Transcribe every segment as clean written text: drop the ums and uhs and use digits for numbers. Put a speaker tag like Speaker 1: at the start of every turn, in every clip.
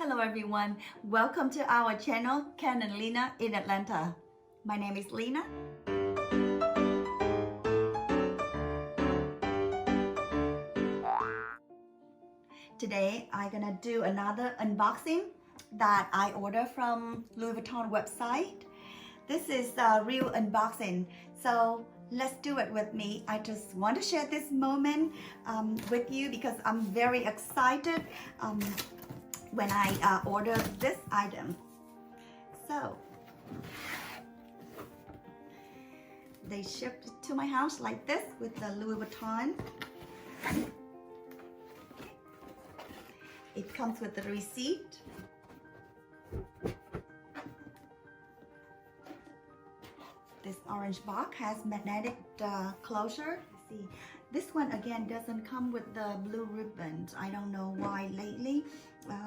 Speaker 1: Hello everyone, welcome to our channel Ken and Lena in Atlanta. My name is Lena. Today I'm gonna do another unboxing that I ordered from Louis Vuitton website. This is a real unboxing, so let's do it with me. I just want to share this moment with you because I'm very excited when I ordered this item. So they shipped it to my house like this with the Louis Vuitton. It comes with the receipt. This orange box has magnetic closure. See, this one again doesn't come with the blue ribbons. I don't know why lately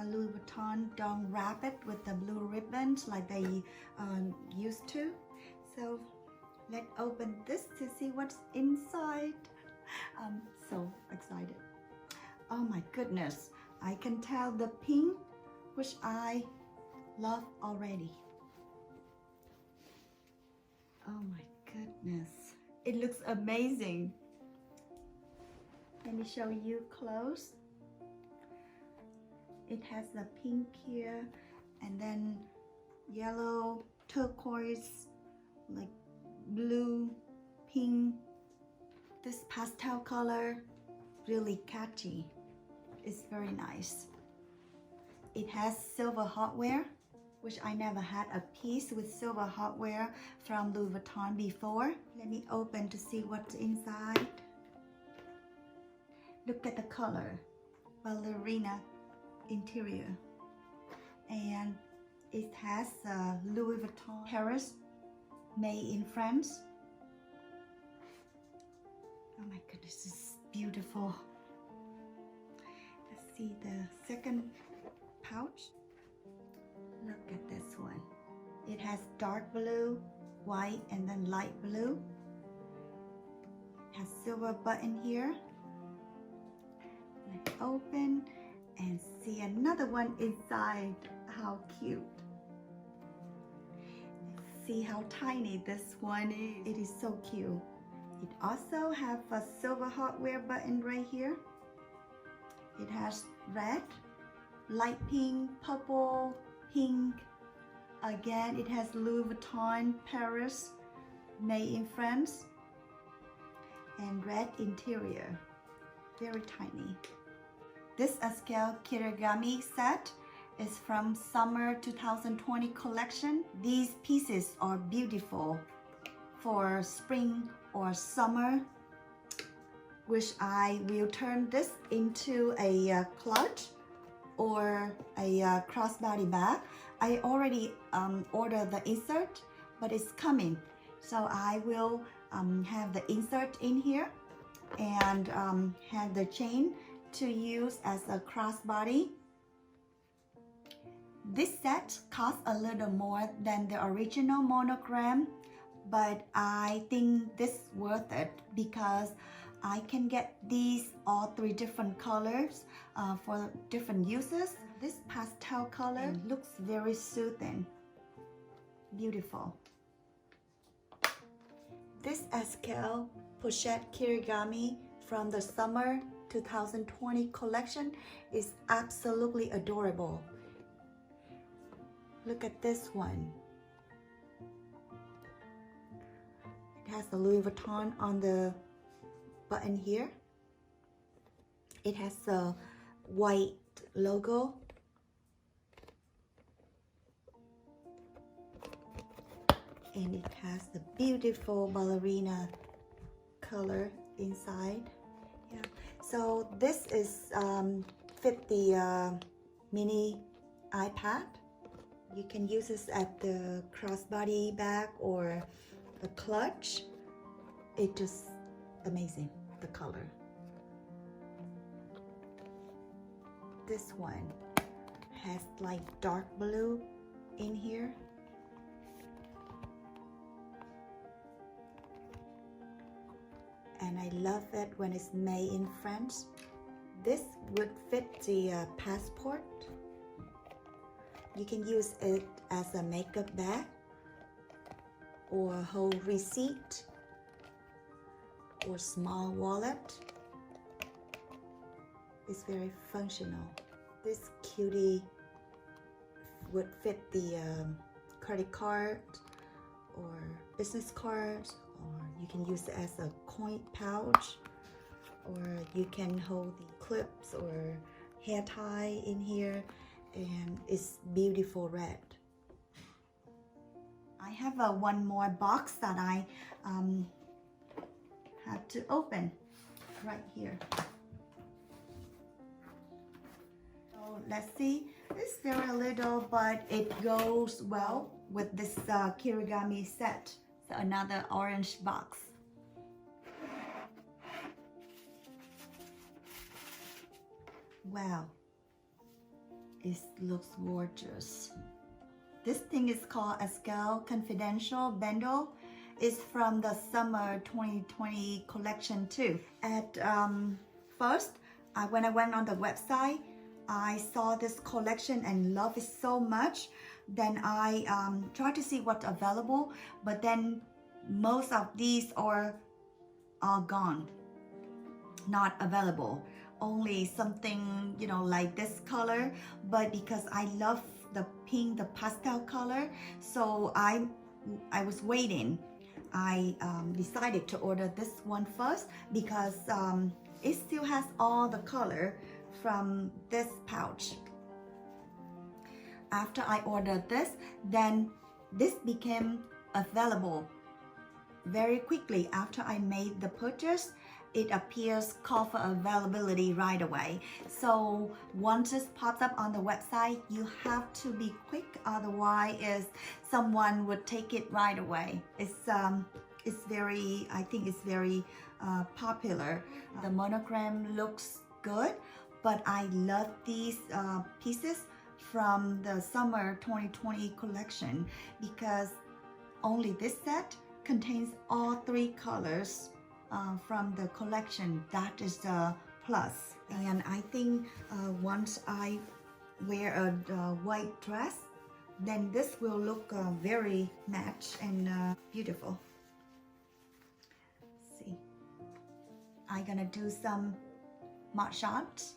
Speaker 1: Louis Vuitton don't wrap it with the blue ribbons like they used to. So let's open this to see what's inside. I'm so excited. Oh my goodness, I can tell the pink, which I love already. Oh my goodness, it looks amazing. Let me show you close. It has the pink here and then yellow, turquoise, like blue, pink. This pastel color, really catchy. It's very nice. It has silver hardware, which I never had a piece with silver hardware from Louis Vuitton before. Let me open to see what's inside. Look at the color, ballerina interior. And it has Louis Vuitton Paris, made in France. Oh my goodness, this is beautiful. Let's see the second pouch. Look at this one. It has dark blue, white, and then light blue. It has silver button here. Let's open and see another one inside. How cute. Let's see how tiny this one is. It is so cute. It also has a silver hardware button right here. It has red, light pink, purple, pink. Again, it has Louis Vuitton Paris, made in France, and red interior. Very tiny. This ESCALE Kirigami set is from summer 2020 collection. These pieces are beautiful for spring or summer, which I will turn this into a clutch or a crossbody bag. I already ordered the insert, but it's coming. So I will have the insert in here and have the chain to use as a crossbody. This set costs a little more than the original monogram, but I think this is worth it because I can get these all three different colors for different uses. This pastel color looks very soothing, beautiful. This ESCALE Pochette Kirigami from the summer 2020 collection is absolutely adorable. Look at this one. It has the Louis Vuitton on the button here. It has a white logo. And it has the beautiful ballerina color inside. Yeah. So this is fit the mini iPad. You can use this at the crossbody bag or a clutch. It's just amazing, the color. This one has like dark blue in here. And I love it when it's made in France. This would fit the passport. You can use it as a makeup bag or hold receipt or small wallet. It's very functional. This cutie would fit the credit card or business card, or you can use it as a coin pouch, or you can hold the clips or hair tie in here, and it's beautiful red. I have one more box that I have to open right here. So let's see. It's very little, but it goes well with this kirigami set. So another orange box. Wow, it looks gorgeous. This thing is called ESCALE Confidential Bandeau. It's from the summer 2020 collection too. At first, when I went on the website, I saw this collection and love it so much. Then I tried to see what's available, but then most of these are all gone, not available. Only something, you know, like this color, but because I love the pink, the pastel color, so I was waiting. I decided to order this one first because it still has all the color from this pouch. After I ordered this, then this became available very quickly. After I made the purchase, it appears call for availability right away. So once this pops up on the website, you have to be quick, otherwise someone would take it right away. It's very, I think it's very popular. The monogram looks good, but I love these pieces from the summer 2020 collection because only this set contains all 3 colors from the collection. That is the plus. And I think once I wear a white dress, then this will look very matched and beautiful. Let's see, I'm gonna do some mug shots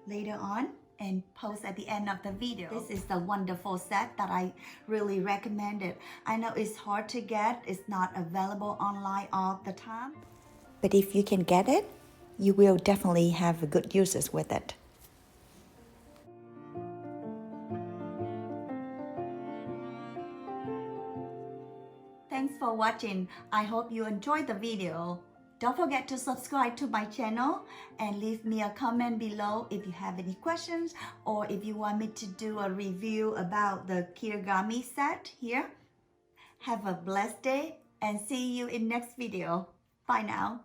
Speaker 1: later on and post at the end of the video. This is the wonderful set that I really recommend it. I know it's hard to get, it's not available online all the time, but if you can get it, you will definitely have good uses with it. Thanks for watching. I hope you enjoyed the video. Don't forget to subscribe to my channel and leave me a comment below if you have any questions or if you want me to do a review about the kirigami set here. Have a blessed day and see you in next video. Bye now.